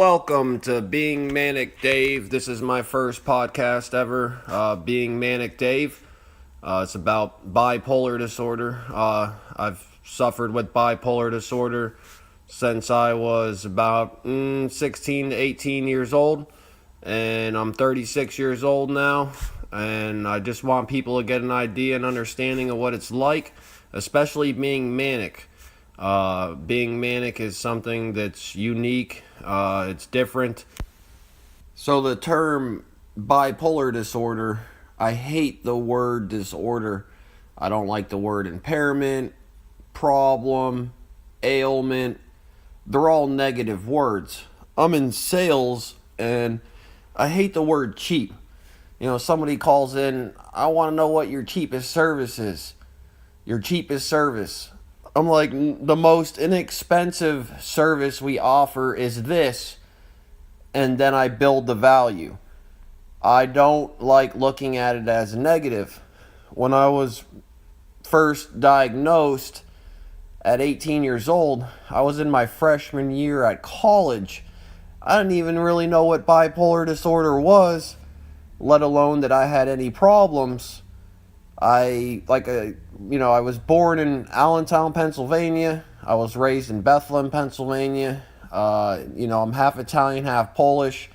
Welcome to Being Manic Dave. This is my first podcast ever, Being Manic Dave. It's about bipolar disorder. I've suffered with bipolar disorder since I was about 16 to 18 years old, and I'm 36 years old now, and I just want people to get an idea and understanding of what it's like, especially being manic. Being manic is something that's unique. It's different. So the term bipolar disorder, I hate the word disorder. I don't like the word impairment, problem, ailment. They're all negative words. I'm in sales and I hate the word cheap. Somebody calls in, I want to know what your cheapest service is. Your cheapest service. I'm like, the most inexpensive service we offer is this, and then I build the value. I don't like looking at it as negative. When I was first diagnosed at 18 years old, I was in my freshman year at college. I didn't even really know what bipolar disorder was, let alone that I had any problems. I was born in Allentown, Pennsylvania. I was raised in Bethlehem, Pennsylvania. I'm half Italian, half Polish.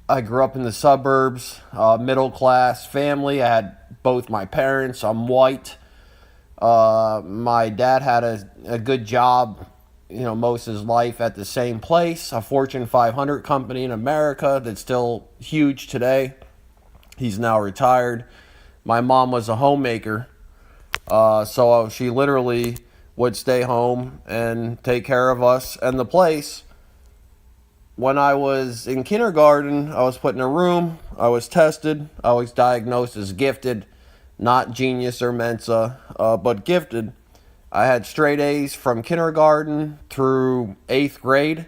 I grew up in the suburbs, middle class family. I had both my parents. I'm white. My dad had a good job, most of his life at the same place, a Fortune 500 company in America that's still huge today. He's now retired. My mom was a homemaker, so she literally would stay home and take care of us and the place. When I was in kindergarten, I was put in a room. I was tested. I was diagnosed as gifted, not genius or Mensa, but gifted. I had straight A's from kindergarten through 8th grade.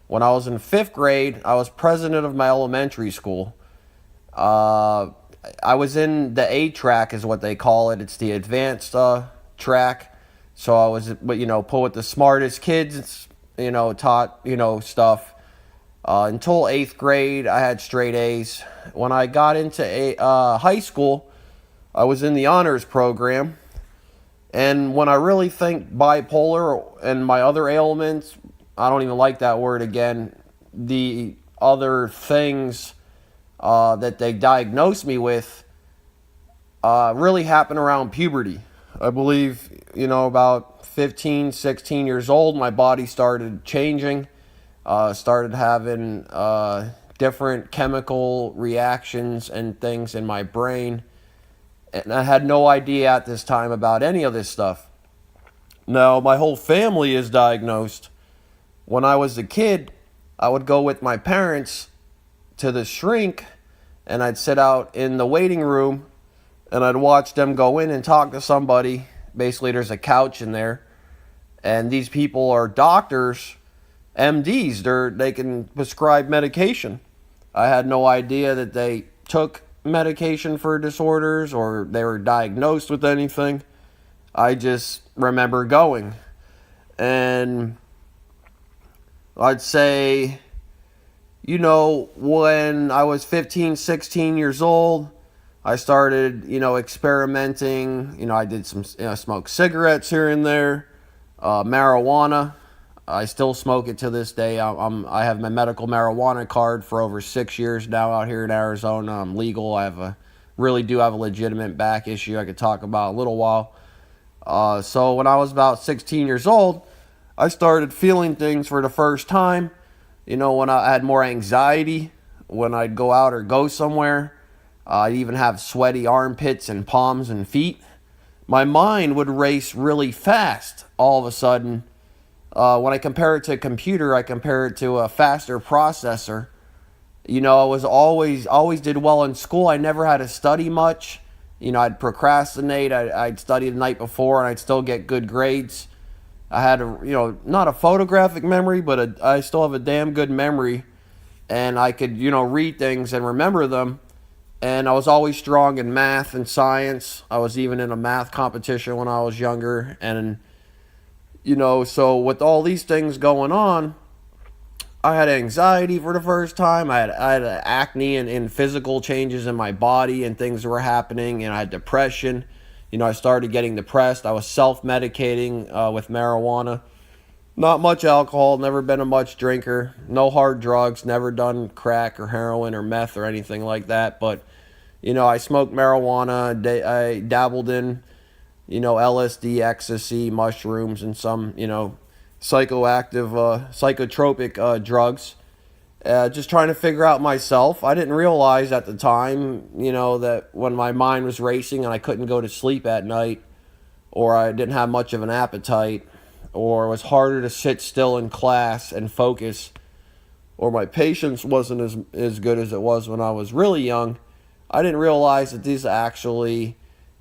When I was in 5th grade, I was president of my elementary school. I was in the A track is what they call it. It's the advanced track. So I was, put with the smartest kids, taught, stuff. Until 8th grade, I had straight A's. When I got into high school, I was in the honors program. And when I really think bipolar and my other ailments, I don't even like that word again, the other things that they diagnosed me with really happened around puberty. I believe, about 15, 16 years old, my body started changing, started having different chemical reactions and things in my brain. And I had no idea at this time about any of this stuff. Now, my whole family is diagnosed. When I was a kid, I would go with my parents to the shrink, and I'd sit out in the waiting room, and I'd watch them go in and talk to somebody. Basically, there's a couch in there, and these people are doctors, MDs. They can prescribe medication. I had no idea that they took medication for disorders or they were diagnosed with anything. I just remember going, and I'd say, when I was 15, 16 years old, I started, experimenting. I did some, smoked cigarettes here and there, marijuana. I still smoke it to this day. I have my medical marijuana card for over 6 years now out here in Arizona. I'm legal. I really do have a legitimate back issue I could talk about a little while. So when I was about 16 years old, I started feeling things for the first time. When I had more anxiety, when I'd go out or go somewhere, I'd even have sweaty armpits and palms and feet. My mind would race really fast all of a sudden. When I compare it to a computer, I compare it to a faster processor. I was always did well in school. I never had to study much. I'd procrastinate. I'd study the night before and I'd still get good grades. I had not a photographic memory, but I still have a damn good memory, and I could, read things and remember them. And I was always strong in math and science. I was even in a math competition when I was younger. And, so with all these things going on, I had anxiety for the first time. I had acne and physical changes in my body and things were happening, and I had depression. I started getting depressed. I was self-medicating with marijuana. Not much alcohol, never been a much drinker. No hard drugs, never done crack or heroin or meth or anything like that. But, I smoked marijuana. I dabbled in, LSD, ecstasy, mushrooms, and some, psychotropic drugs. Just trying to figure out myself. I didn't realize at the time, that when my mind was racing and I couldn't go to sleep at night, or I didn't have much of an appetite, or it was harder to sit still in class and focus, or my patience wasn't as good as it was when I was really young, I didn't realize that these actually,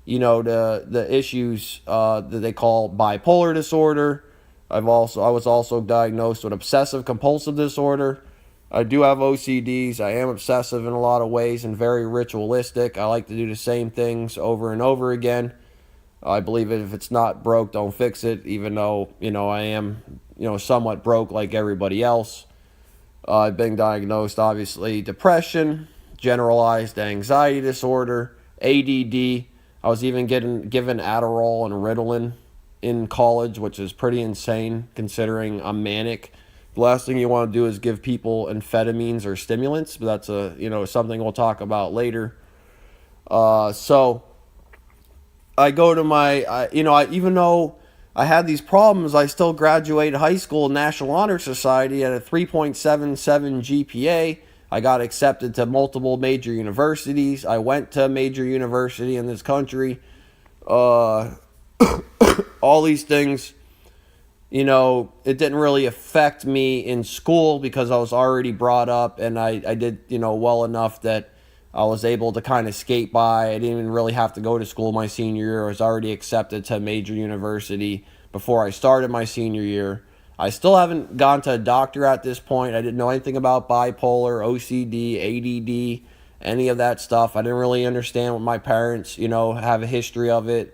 the issues that they call bipolar disorder. I was also diagnosed with obsessive compulsive disorder. I do have OCDs. I am obsessive in a lot of ways and very ritualistic. I like to do the same things over and over again. I believe if it's not broke, don't fix it, even though, I am, somewhat broke like everybody else. I've been diagnosed, obviously, depression, generalized anxiety disorder, ADD. I was even given Adderall and Ritalin in college, which is pretty insane considering I'm manic. The last thing you want to do is give people amphetamines or stimulants, but that's something we'll talk about later. So I go to even though I had these problems, I still graduated high school National Honor Society at a 3.77 GPA. I got accepted to multiple major universities. I went to a major university in this country. All these things, it didn't really affect me in school because I was already brought up and I did, well enough that I was able to kind of skate by. I didn't even really have to go to school my senior year. I was already accepted to a major university before I started my senior year. I still haven't gone to a doctor at this point. I didn't know anything about bipolar, OCD, ADD, any of that stuff. I didn't really understand what my parents, have a history of it.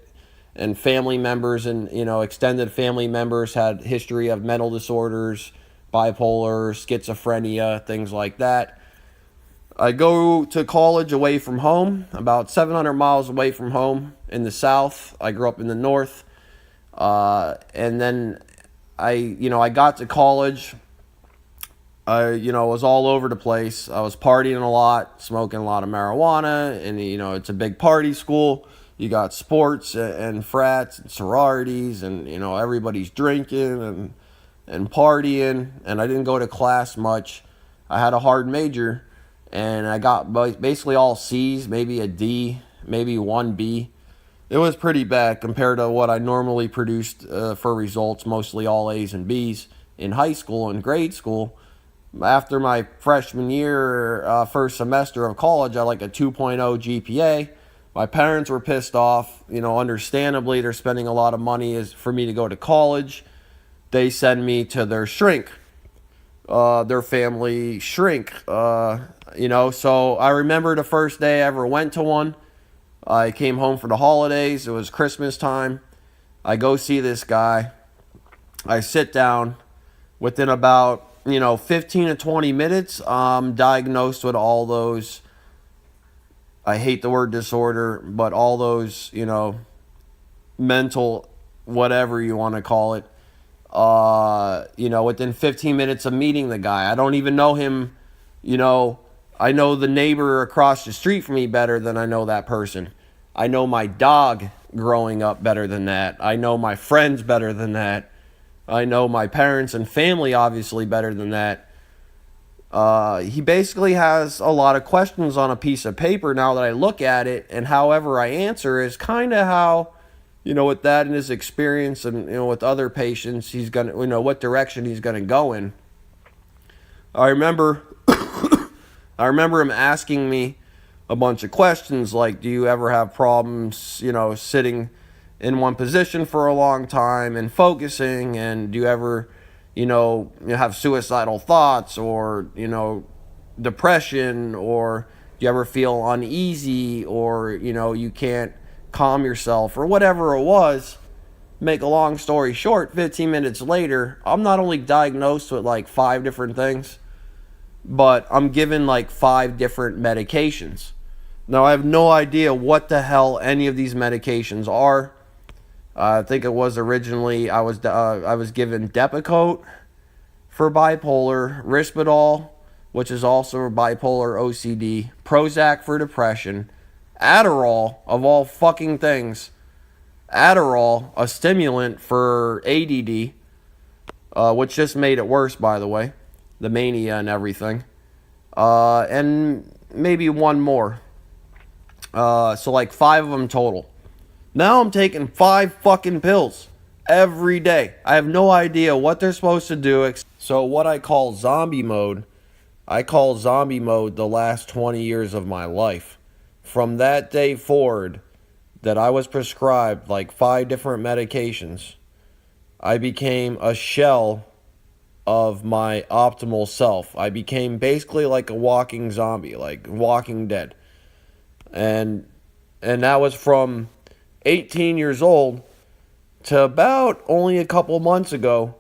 And family members and, extended family members had history of mental disorders, bipolar, schizophrenia, things like that. I go to college away from home, about 700 miles away from home in the south. I grew up in the north. And then I got to college. I, was all over the place. I was partying a lot, smoking a lot of marijuana, and, it's a big party school. You got sports and frats and sororities, and, everybody's drinking and partying, and I didn't go to class much. I had a hard major, and I got basically all C's, maybe a D, maybe one B. It was pretty bad compared to what I normally produced for results, mostly all A's and B's in high school and grade school. After my freshman year, first semester of college, I had like a 2.0 GPA. My parents were pissed off. Understandably, they're spending a lot of money for me to go to college. They send me to their shrink, their family shrink. So I remember the first day I ever went to one. I came home for the holidays. It was Christmas time. I go see this guy. I sit down. Within about, 15 to 20 minutes, I'm diagnosed with all those, I hate the word disorder, but all those, mental, whatever you want to call it. Within 15 minutes of meeting the guy. I don't even know him, I know the neighbor across the street from me better than I know that person. I know my dog growing up better than that. I know my friends better than that. I know my parents and family obviously better than that. He basically has a lot of questions on a piece of paper now that I look at it, and however I answer is kind of how, with that and his experience and, with other patients, he's going to, what direction he's going to go in. I remember him asking me a bunch of questions like, do you ever have problems, sitting in one position for a long time and focusing, and do you ever, have suicidal thoughts or, depression, or do you ever feel uneasy, or, you can't calm yourself, or whatever it was. Make a long story short, 15 minutes later, I'm not only diagnosed with like 5 different things, but I'm given like 5 different medications. Now, I have no idea what the hell any of these medications are. I think it was originally I was given Depakote for bipolar, Risperdal, which is also for bipolar OCD, Prozac for depression, Adderall of all fucking things, Adderall, a stimulant for ADD, which just made it worse, by the way, the mania and everything, and maybe one more. So like 5 of them total. Now I'm taking 5 fucking pills every day. I have no idea what they're supposed to do. So what I call zombie mode, I call zombie mode the last 20 years of my life. From that day forward that I was prescribed like 5 different medications, I became a shell of my optimal self. I became basically like a walking zombie, like Walking Dead. And that was from 18 years old to about only a couple months ago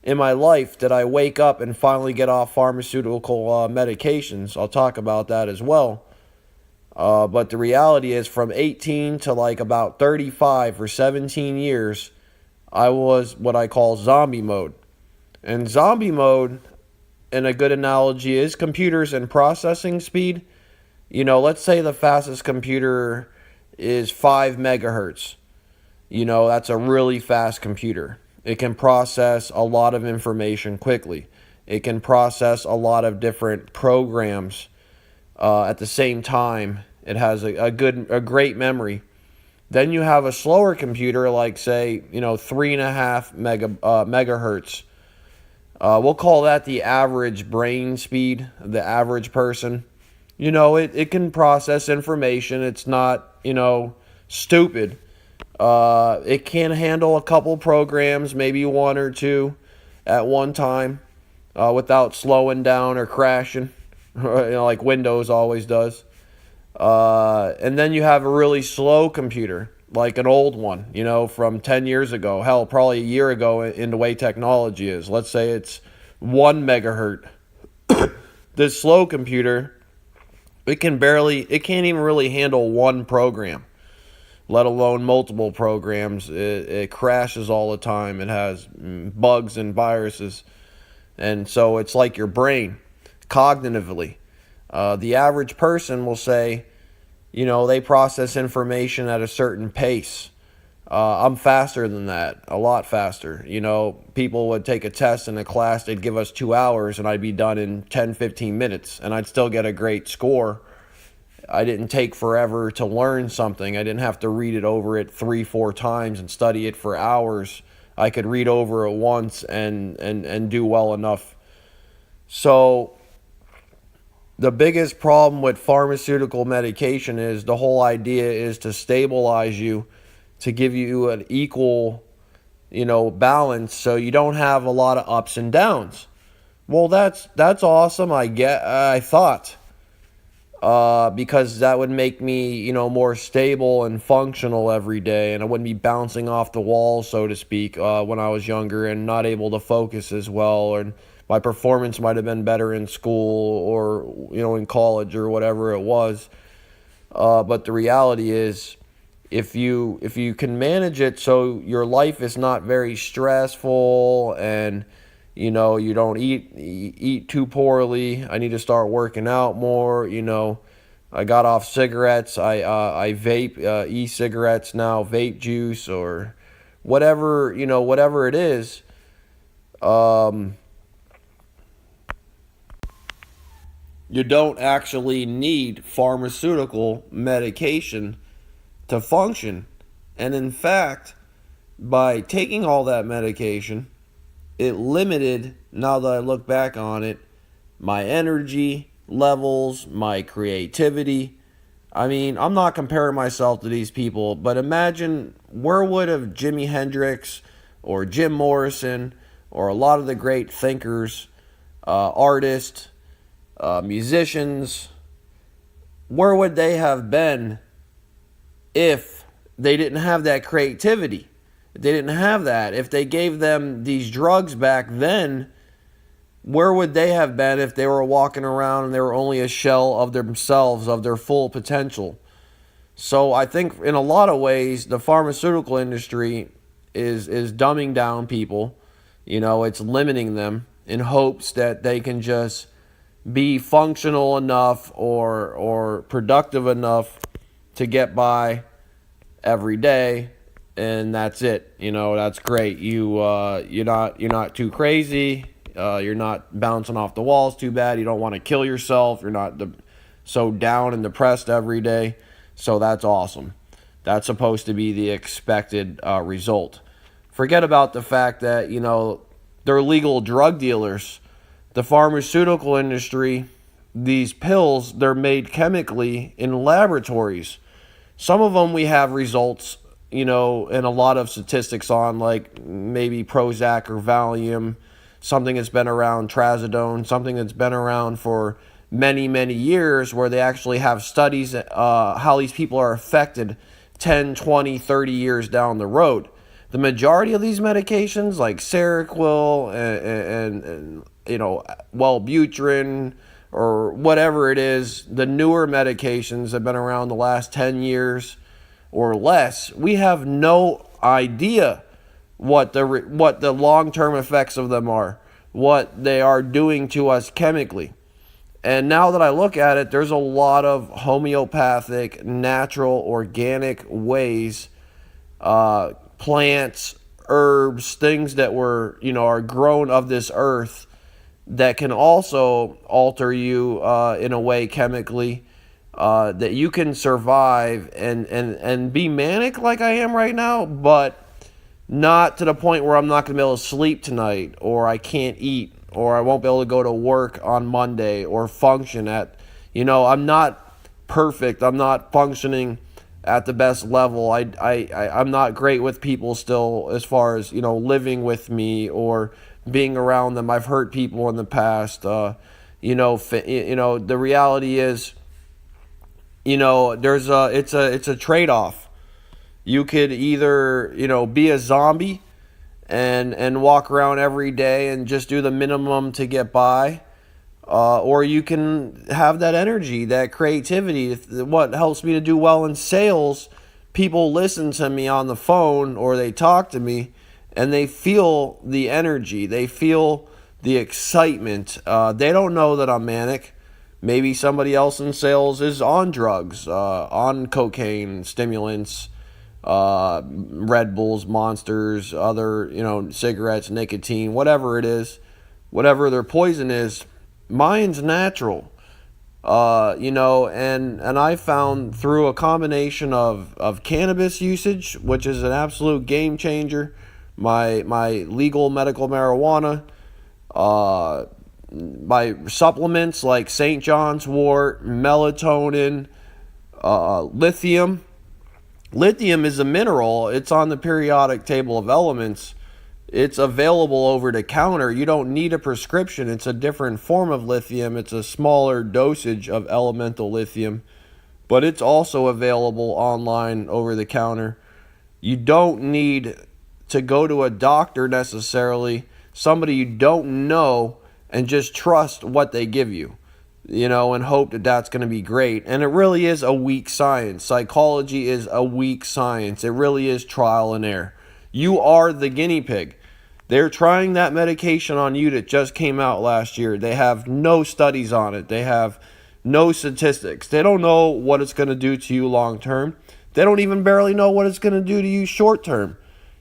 in my life did I wake up and finally get off pharmaceutical medications. I'll talk about that as well. But the reality is from 18 to like about 35 or 17 years, I was what I call zombie mode. And zombie mode, in a good analogy, is computers and processing speed. You know, let's say the fastest computer is 5 megahertz. You know, that's a really fast computer. It can process a lot of information quickly. It can process a lot of different programs at the same time. It has a great memory. Then you have a slower computer, like say, 3.5 megahertz. We'll call that the average brain speed, the average person. It can process information. It's not, stupid. It can handle a couple programs, maybe 1 or 2 at one time, without slowing down or crashing, like Windows always does. And then you have a really slow computer, like an old one, from 10 years ago, hell, probably a year ago in the way technology is. Let's say it's 1 megahertz. This slow computer, it can't even really handle one program, let alone multiple programs. It crashes all the time. It has bugs and viruses. And so it's like your brain, cognitively. The average person will say, they process information at a certain pace. I'm faster than that, a lot faster. People would take a test in a class, they'd give us 2 hours, and I'd be done in 10, 15 minutes, and I'd still get a great score. I didn't take forever to learn something. I didn't have to read it over it 3, 4 times and study it for hours. I could read over it once and do well enough. So the biggest problem with pharmaceutical medication is the whole idea is to stabilize you, to give you an equal, balance, so you don't have a lot of ups and downs. Well, that's awesome. I thought, because that would make me, more stable and functional every day, and I wouldn't be bouncing off the wall, so to speak, when I was younger and not able to focus as well, and my performance might have been better in school or, in college or whatever it was. But the reality is, if you can manage it so your life is not very stressful and, you don't eat too poorly. I need to start working out more. I got off cigarettes. I vape e-cigarettes now, vape juice or whatever, whatever it is. You don't actually need pharmaceutical medication to function. And in fact, by taking all that medication, it limited, now that I look back on it, my energy levels, my creativity. I mean, I'm not comparing myself to these people, but imagine where would have Jimi Hendrix or Jim Morrison or a lot of the great thinkers, artists, musicians, where would they have been if they didn't have that creativity? If they didn't have that, if they gave them these drugs back then, Where would they have been if they were walking around and they were only a shell of themselves, of their full potential? So I think in a lot of ways, the pharmaceutical industry is dumbing down people. It's limiting them in hopes that they can just be functional enough or productive enough to get by every day, and that's it. That's great. You're not too crazy. You're not bouncing off the walls too bad. You don't want to kill yourself. You're not so down and depressed every day. So that's awesome. That's supposed to be the expected result. Forget about the fact that they're legal drug dealers. The pharmaceutical industry, these pills, they're made chemically in laboratories. Some of them we have results, and a lot of statistics on, like maybe Prozac or Valium, something that's been around, Trazodone, something that's been around for many, many years, where they actually have studies how these people are affected 10, 20, 30 years down the road. The majority of these medications, like Seroquel and Wellbutrin or whatever it is, the newer medications have been around the last 10 years or less. We have no idea what the long-term effects of them are, what they are doing to us chemically. And now that I look at it, there's a lot of homeopathic, natural, organic ways, plants, herbs, things that are grown of this earth that can also alter you in a way chemically, that you can survive and be manic like I am right now, but not to the point where I'm not going to be able to sleep tonight, or I can't eat, or I won't be able to go to work on Monday or function I'm not perfect. I'm not functioning at the best level. I'm not great with people still, as far as, living with me or being around them. I've hurt people in the past. The reality is, it's a trade-off. You could either, be a zombie and walk around every day and just do the minimum to get by, or you can have that energy, that creativity. What helps me to do well in sales, people listen to me on the phone or they talk to me and they feel the energy, they feel the excitement. They don't know that I'm manic. Maybe somebody else in sales is on drugs, on cocaine, stimulants, Red Bulls, Monsters, other, cigarettes, nicotine, whatever it is, whatever their poison is. Mine's natural, and I found through a combination of cannabis usage, which is an absolute game changer, my legal medical marijuana, my supplements like St. John's wort, melatonin, lithium. Lithium is a mineral. It's on the periodic table of elements. It's available over the counter. You don't need a prescription. It's a different form of lithium. It's a smaller dosage of elemental lithium, but it's also available online over the counter. You don't need to go to a doctor necessarily, somebody you don't know, and just trust what they give you, and hope that that's going to be great. And it really is a weak science. Psychology is a weak science. It really is trial and error. You are the guinea pig. They're trying that medication on you that just came out last year. They have no studies on it. They have no statistics. They don't know what it's going to do to you long term. They don't even barely know what it's going to do to you short term.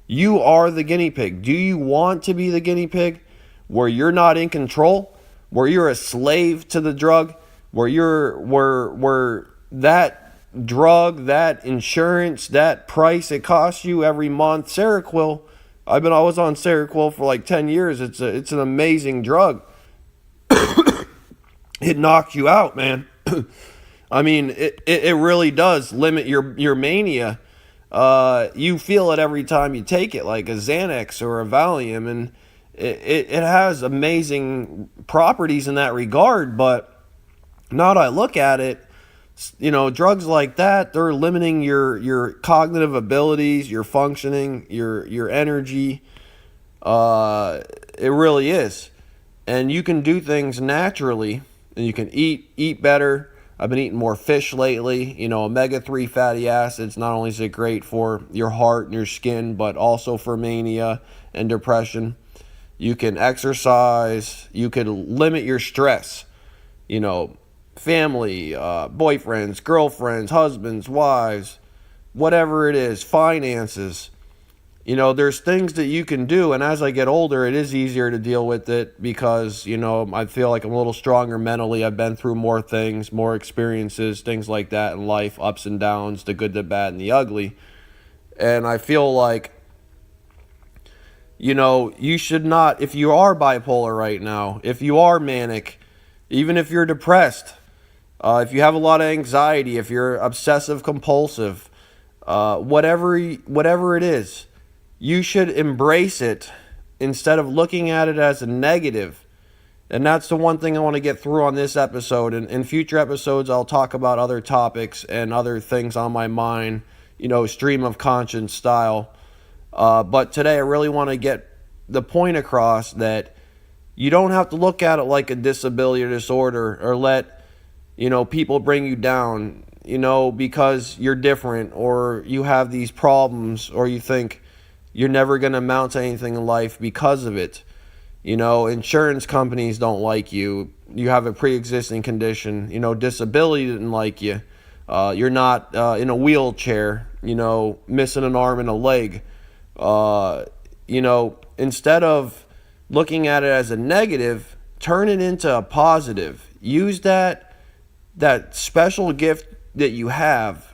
You are the guinea pig. Do you want to be the guinea pig where you're not in control, where you're a slave to the drug, where that drug, that insurance, that price it costs you every month? Seroquel, I was on Seroquel for like 10 years. It's an amazing drug. It knocks you out, man. I mean, it really does limit your mania. You feel it every time you take it, like a Xanax or a Valium, and it has amazing properties in that regard. But now that I look at it, drugs like that, they're limiting your cognitive abilities, your functioning, your energy. It really is. And you can do things naturally, and you can eat better. I've been eating more fish lately. Omega-3 fatty acids, not only is it great for your heart and your skin, but also for mania and depression. You can exercise. You can limit your stress. Family, boyfriends, girlfriends, husbands, wives, whatever it is, finances. There's things that you can do, and as I get older, it is easier to deal with it because, I feel like I'm a little stronger mentally. I've been through more things, more experiences, things like that in life, ups and downs, the good, the bad, and the ugly. And I feel like, you should not, if you are bipolar right now, if you are manic, even if you're depressed, if you have a lot of anxiety, if you're obsessive compulsive, whatever it is, you should embrace it instead of looking at it as a negative. And that's the one thing I want to get through on this episode. And in future episodes, I'll talk about other topics and other things on my mind, stream of conscience style. But today I really want to get the point across that you don't have to look at it like a disability or disorder or let, people bring you down, because you're different or you have these problems or you think you're never going to amount to anything in life because of it. Insurance companies don't like you. You have a pre-existing condition. Disability didn't like you. You're not in a wheelchair, missing an arm and a leg. Instead of looking at it as a negative, turn it into a positive. Use that special gift that you have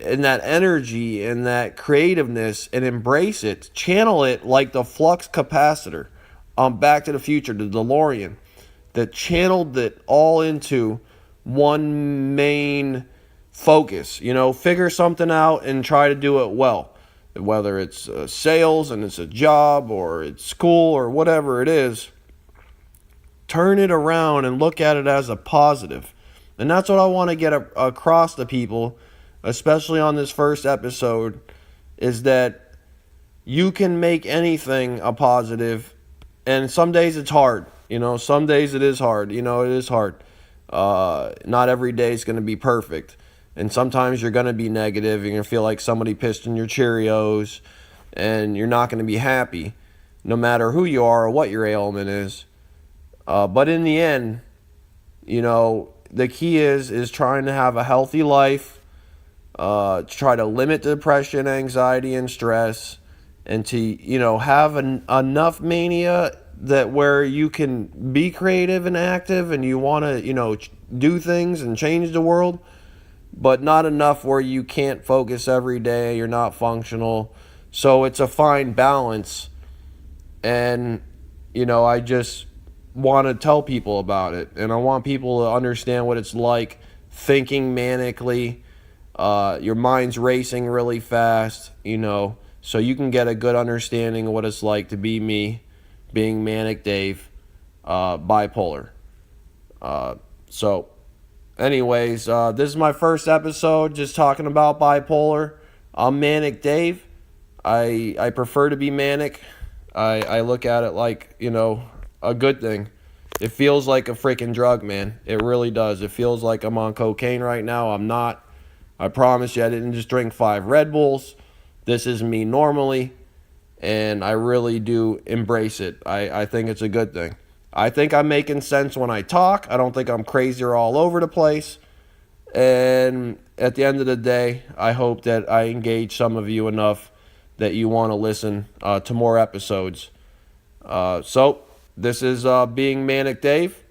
and that energy and that creativeness and embrace it. Channel it like the flux capacitor on Back to the Future, the DeLorean, that channeled it all into one main focus. Figure something out and try to do it well. Whether it's sales and it's a job or it's school or whatever it is, turn it around and look at it as a positive. And that's what I want to get across to people, especially on this first episode, is that you can make anything a positive. And some days it's hard. Some days it is hard. It is hard. Not every day is going to be perfect. And sometimes you're going to be negative. You're going to feel like somebody pissed in your Cheerios. And you're not going to be happy, no matter who you are or what your ailment is. But in the end, the key is trying to have a healthy life, to try to limit depression, anxiety, and stress, and to, have enough mania that where you can be creative and active and you want to, do things and change the world, but not enough where you can't focus every day, you're not functional. So it's a fine balance. And, I just want to tell people about it, and I want people to understand what it's like thinking manically, your mind's racing really fast, so you can get a good understanding of what it's like to be me, being Manic Dave, bipolar. So anyways, this is my first episode just talking about bipolar. I'm Manic Dave. I prefer to be manic. I look at it like, a good thing. It feels like a freaking drug, man. It really does. It feels like I'm on cocaine right now. I'm not. I promise you, I didn't just drink 5 Red Bulls. This is me normally, and I really do embrace it. I think it's a good thing. I think I'm making sense when I talk. I don't think I'm crazy or all over the place. And at the end of the day, I hope that I engage some of you enough that you want to listen to more episodes. So this is Being Manic Dave,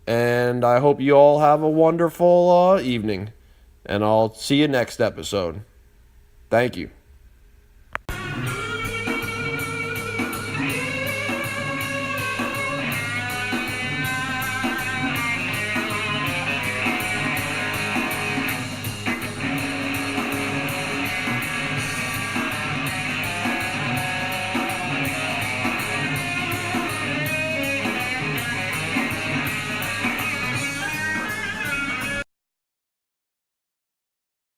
and I hope you all have a wonderful evening, and I'll see you next episode. Thank you.